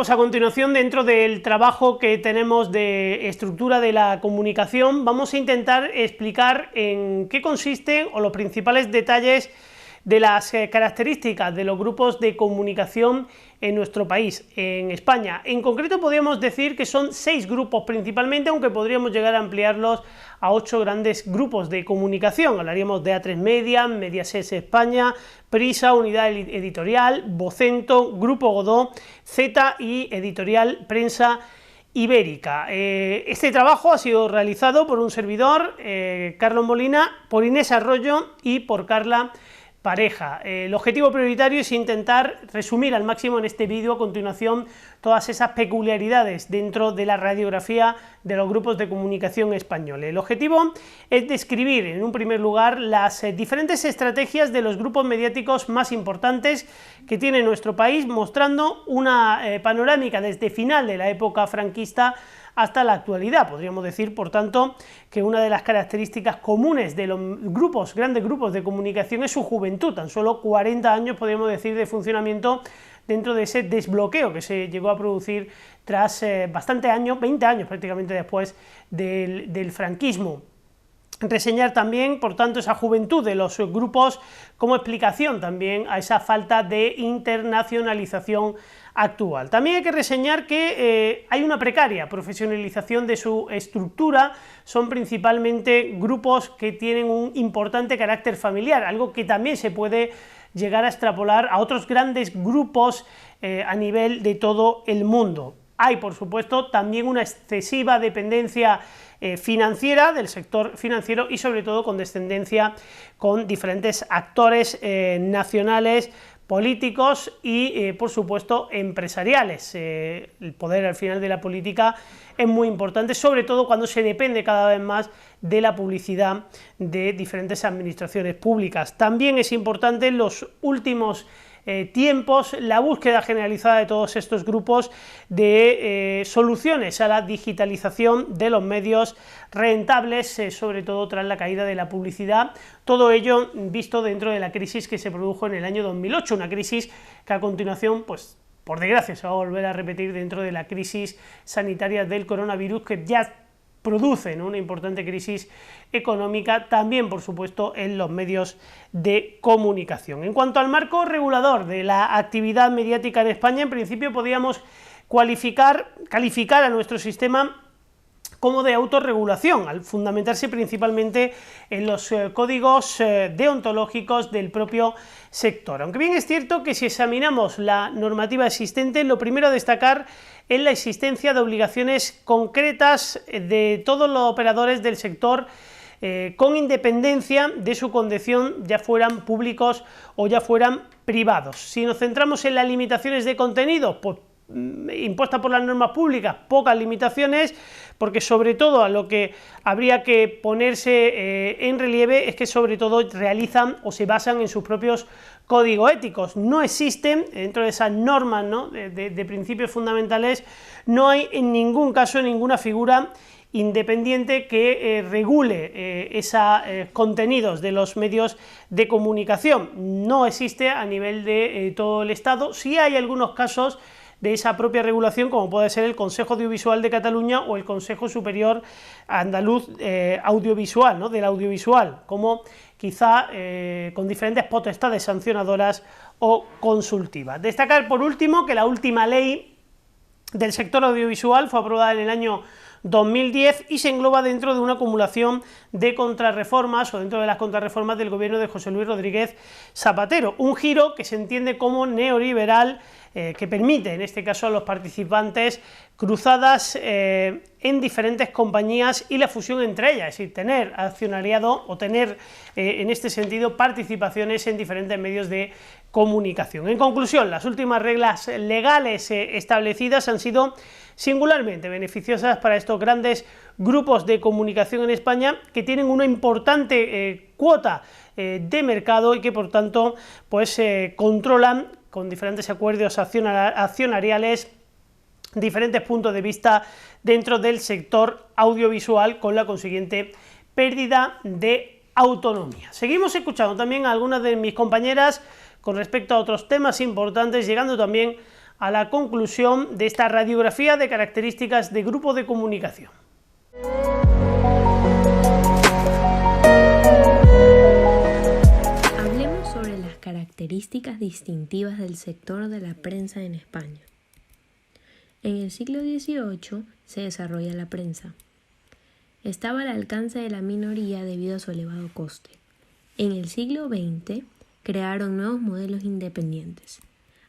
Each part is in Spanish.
pues a continuación, dentro del trabajo que tenemos de estructura de la comunicación, vamos a intentar explicar en qué consisten o los principales detalles de las características de los grupos de comunicación en nuestro país, en España. En concreto podríamos decir que son 6 grupos principalmente, aunque podríamos llegar a ampliarlos a 8 grandes grupos de comunicación. Hablaríamos de A3 Media, Mediaset España, Prisa, Unidad Editorial, Vocento, Grupo Godó, Z y Editorial Prensa Ibérica. Este trabajo ha sido realizado por un servidor, Carlos Molina, por Inés Arroyo y por Carla Pareja. El objetivo prioritario es intentar resumir al máximo en este vídeo a continuación todas esas peculiaridades dentro de la radiografía de los grupos de comunicación españoles. El objetivo es describir en un primer lugar las diferentes estrategias de los grupos mediáticos más importantes que tiene nuestro país, mostrando una panorámica desde final de la época franquista hasta la actualidad. Podríamos decir, por tanto, que una de las características comunes de los grandes grupos de comunicación es su juventud, tan solo 40 años podríamos decir de funcionamiento dentro de ese desbloqueo que se llegó a producir tras bastantes años, 20 años prácticamente después del franquismo. Reseñar también, por tanto, esa juventud de los grupos como explicación también a esa falta de internacionalización actual. También hay que reseñar que hay una precaria profesionalización de su estructura, son principalmente grupos que tienen un importante carácter familiar, algo que también se puede llegar a extrapolar a otros grandes grupos a nivel de todo el mundo. Hay, por supuesto, también una excesiva dependencia financiera del sector financiero y sobre todo condescendencia con diferentes actores nacionales, políticos y por supuesto empresariales. El poder al final de la política es muy importante, sobre todo cuando se depende cada vez más de la publicidad de diferentes administraciones públicas. También es importante en los últimos tiempos la búsqueda generalizada de todos estos grupos de soluciones a la digitalización de los medios rentables, sobre todo tras la caída de la publicidad, todo ello visto dentro de la crisis que se produjo en el año 2008, una crisis que a continuación, pues por desgracia, se va a volver a repetir dentro de la crisis sanitaria del coronavirus, que ya produce, ¿no?, una importante crisis económica, también por supuesto en los medios de comunicación. En cuanto al marco regulador de la actividad mediática en España, en principio podríamos calificar a nuestro sistema como de autorregulación, al fundamentarse principalmente en los códigos deontológicos del propio sector. Aunque bien es cierto que si examinamos la normativa existente, lo primero a destacar es la existencia de obligaciones concretas de todos los operadores del sector con independencia de su condición, ya fueran públicos o ya fueran privados. Si nos centramos en las limitaciones de contenido, pues impuesta por las normas públicas, pocas limitaciones, porque sobre todo a lo que habría que ponerse en relieve es que sobre todo realizan o se basan en sus propios códigos éticos. No existen dentro de esas normas, ¿no?, de principios fundamentales, no hay en ningún caso ninguna figura independiente que regule esos contenidos de los medios de comunicación. No existe a nivel de todo el Estado. Sí hay algunos casos de esa propia regulación, como puede ser el Consejo Audiovisual de Cataluña o el Consejo Superior Andaluz Audiovisual, ¿no?, del audiovisual, como quizá con diferentes potestades sancionadoras o consultivas. Destacar por último que la última ley del sector audiovisual fue aprobada en el año 2010 y se engloba dentro de una acumulación de contrarreformas o dentro de las contrarreformas del gobierno de José Luis Rodríguez Zapatero, un giro que se entiende como neoliberal, que permite en este caso a los participantes cruzadas en diferentes compañías y la fusión entre ellas, es decir, tener accionariado o tener en este sentido participaciones en diferentes medios de comunicación. En conclusión, las últimas reglas legales establecidas han sido singularmente beneficiosas para estos grandes grupos de comunicación en España, que tienen una importante cuota de mercado y que por tanto pues controlan con diferentes acuerdos accionariales diferentes puntos de vista dentro del sector audiovisual, con la consiguiente pérdida de autonomía. Seguimos escuchando también a algunas de mis compañeras con respecto a otros temas importantes, llegando también a la conclusión de esta radiografía de características de grupo de comunicación. Hablemos sobre las características distintivas del sector de la prensa en España. En el siglo XVIII se desarrolla la prensa. Estaba al alcance de la minoría debido a su elevado coste. En el siglo XX crearon nuevos modelos independientes.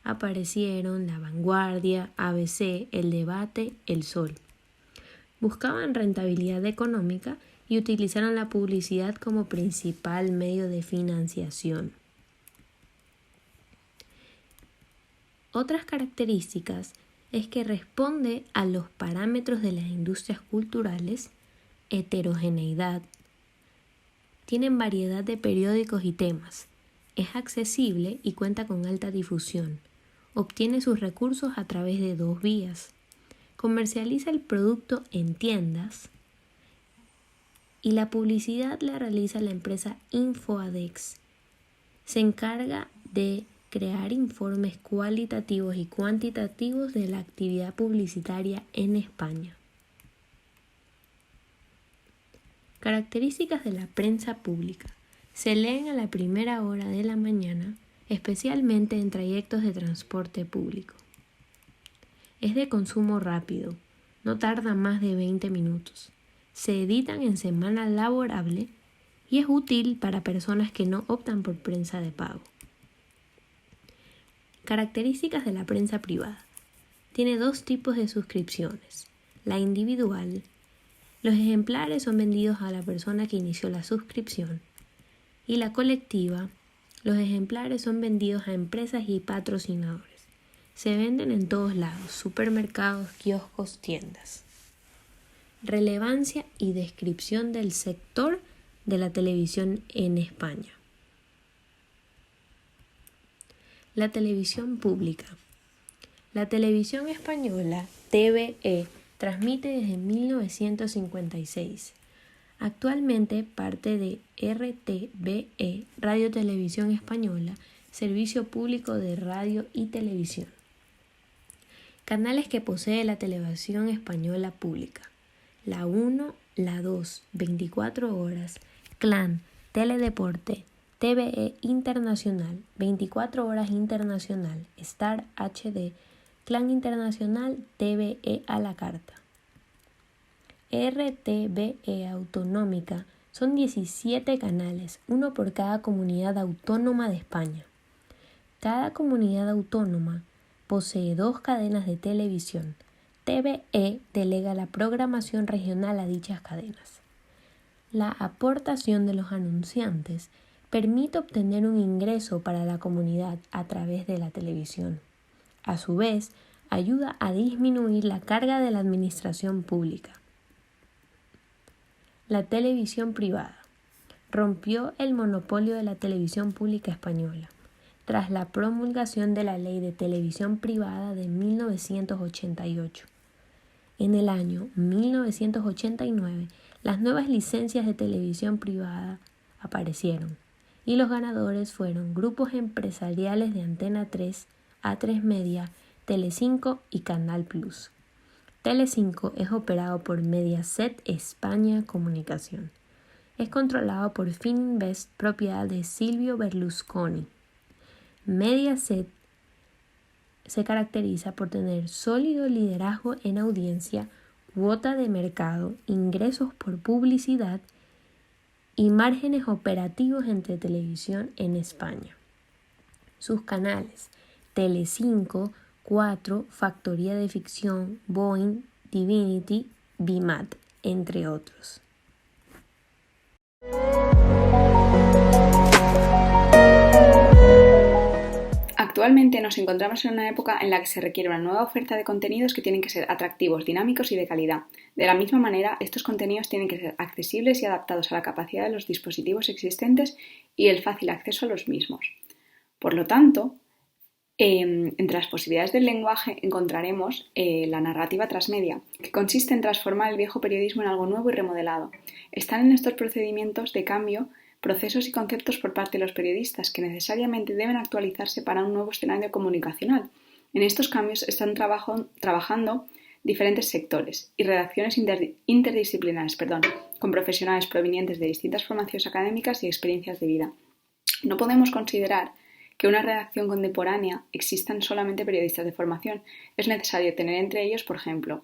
Aparecieron La Vanguardia, ABC, El Debate, El Sol. Buscaban rentabilidad económica y utilizaron la publicidad como principal medio de financiación. Otras características es que responde a los parámetros de las industrias culturales, heterogeneidad, tienen variedad de periódicos y temas, es accesible y cuenta con alta difusión, obtiene sus recursos a través de 2 vías, comercializa el producto en tiendas y la publicidad la realiza la empresa InfoAdex. Se encarga de crear informes cualitativos y cuantitativos de la actividad publicitaria en España. Características de la prensa pública. Se leen a la primera hora de la mañana, especialmente en trayectos de transporte público. Es de consumo rápido, no tarda más de 20 minutos. Se editan en semana laborable y es útil para personas que no optan por prensa de pago. Características de la prensa privada. Tiene 2 tipos de suscripciones. La individual. Los ejemplares son vendidos a la persona que inició la suscripción. Y la colectiva. Los ejemplares son vendidos a empresas y patrocinadores. Se venden en todos lados, supermercados, kioscos, tiendas. Relevancia y descripción del sector de la televisión en España. La televisión pública. La televisión española, TVE, transmite desde 1956. Actualmente parte de RTVE, Radio Televisión Española, servicio público de radio y televisión. Canales que posee la televisión española pública. La 1, la 2, 24 horas, Clan, Teledeporte, TVE Internacional, 24 horas Internacional, Star HD, Clan Internacional, TVE a la carta. RTVE Autonómica son 17 canales, uno por cada comunidad autónoma de España. Cada comunidad autónoma posee 2 cadenas de televisión. TVE delega la programación regional a dichas cadenas. La aportación de los anunciantes permite obtener un ingreso para la comunidad a través de la televisión. A su vez, ayuda a disminuir la carga de la administración pública. La televisión privada rompió el monopolio de la televisión pública española tras la promulgación de la Ley de Televisión Privada de 1988. En el año 1989, las nuevas licencias de televisión privada aparecieron y los ganadores fueron grupos empresariales de Antena 3, A3 Media, Telecinco y Canal Plus. Telecinco es operado por Mediaset España Comunicación. Es controlado por Fininvest, propiedad de Silvio Berlusconi. Mediaset se caracteriza por tener sólido liderazgo en audiencia, cuota de mercado, ingresos por publicidad y márgenes operativos entre televisión en España. Sus canales: Telecinco, 4, Factoría de Ficción, Boing, Divinity, Vimat, entre otros. Actualmente nos encontramos en una época en la que se requiere una nueva oferta de contenidos que tienen que ser atractivos, dinámicos y de calidad. De la misma manera, estos contenidos tienen que ser accesibles y adaptados a la capacidad de los dispositivos existentes y el fácil acceso a los mismos. Por lo tanto, entre las posibilidades del lenguaje encontraremos la narrativa transmedia, que consiste en transformar el viejo periodismo en algo nuevo y remodelado. Están en estos procedimientos de cambio procesos y conceptos por parte de los periodistas que necesariamente deben actualizarse para un nuevo escenario comunicacional En estos cambios están trabajando diferentes sectores y redacciones interdisciplinares, con profesionales provenientes de distintas formaciones académicas y experiencias de vida. No podemos considerar que una redacción contemporánea existan solamente periodistas de formación. Es necesario tener entre ellos, por ejemplo,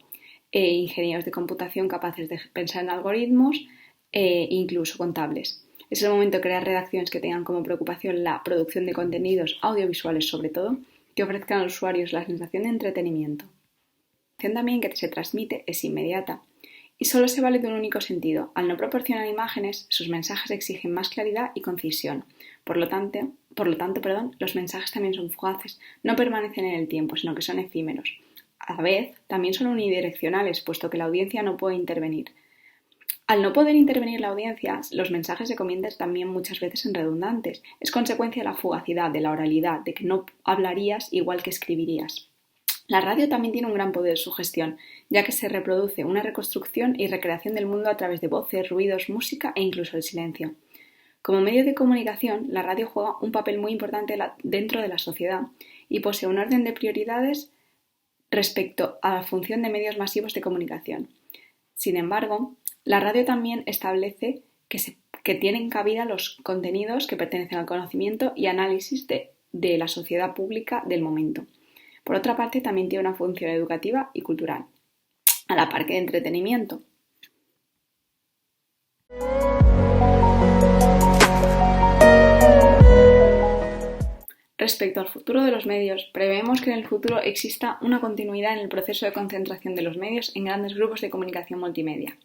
ingenieros de computación capaces de pensar en algoritmos e incluso contables. Es el momento de crear redacciones que tengan como preocupación la producción de contenidos audiovisuales, sobre todo, que ofrezcan a los usuarios la sensación de entretenimiento. La información también que se transmite es inmediata y solo se vale de un único sentido. Al no proporcionar imágenes, sus mensajes exigen más claridad y concisión. Por lo tanto, los mensajes también son fugaces, no permanecen en el tiempo, sino que son efímeros. A la vez, también son unidireccionales, puesto que la audiencia no puede intervenir. Al no poder intervenir la audiencia, los mensajes se convierten también muchas veces en redundantes. Es consecuencia de la fugacidad, de la oralidad, de que no hablarías igual que escribirías. La radio también tiene un gran poder de sugestión, ya que se reproduce una reconstrucción y recreación del mundo a través de voces, ruidos, música e incluso el silencio. Como medio de comunicación, la radio juega un papel muy importante dentro de la sociedad y posee un orden de prioridades respecto a la función de medios masivos de comunicación. Sin embargo, la radio también establece que tienen cabida los contenidos que pertenecen al conocimiento y análisis de la sociedad pública del momento. Por otra parte, también tiene una función educativa y cultural, a la par que de entretenimiento. Respecto al futuro de los medios, preveemos que en el futuro exista una continuidad en el proceso de concentración de los medios en grandes grupos de comunicación multimedia.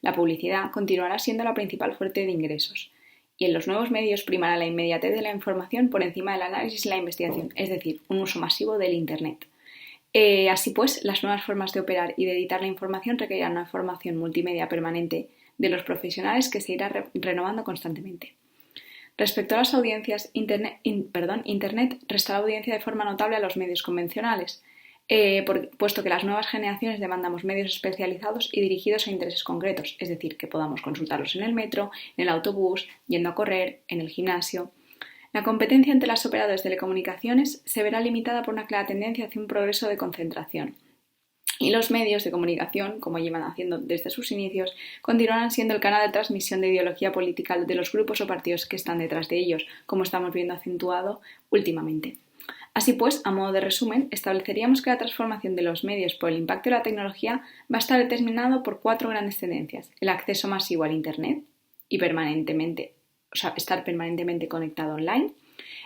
La publicidad continuará siendo la principal fuente de ingresos, y en los nuevos medios primará la inmediatez de la información por encima del análisis y la investigación, es decir, un uso masivo del Internet. Así pues, las nuevas formas de operar y de editar la información requerirán una formación multimedia permanente de los profesionales que se irá renovando constantemente. Respecto a las audiencias, Internet resta la audiencia de forma notable a los medios convencionales, puesto que las nuevas generaciones demandamos medios especializados y dirigidos a intereses concretos, es decir, que podamos consultarlos en el metro, en el autobús, yendo a correr, en el gimnasio. La competencia entre las operadoras de telecomunicaciones se verá limitada por una clara tendencia hacia un progreso de concentración. Y los medios de comunicación, como llevan haciendo desde sus inicios, continuarán siendo el canal de transmisión de ideología política de los grupos o partidos que están detrás de ellos, como estamos viendo acentuado últimamente. Así pues, a modo de resumen, estableceríamos que la transformación de los medios por el impacto de la tecnología va a estar determinado por 4 grandes tendencias: el acceso masivo al Internet y estar permanentemente conectado online,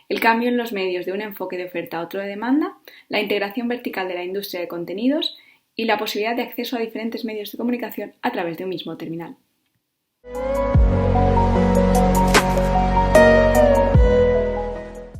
el cambio en los medios de un enfoque de oferta a otro de demanda, la integración vertical de la industria de contenidos y la posibilidad de acceso a diferentes medios de comunicación a través de un mismo terminal.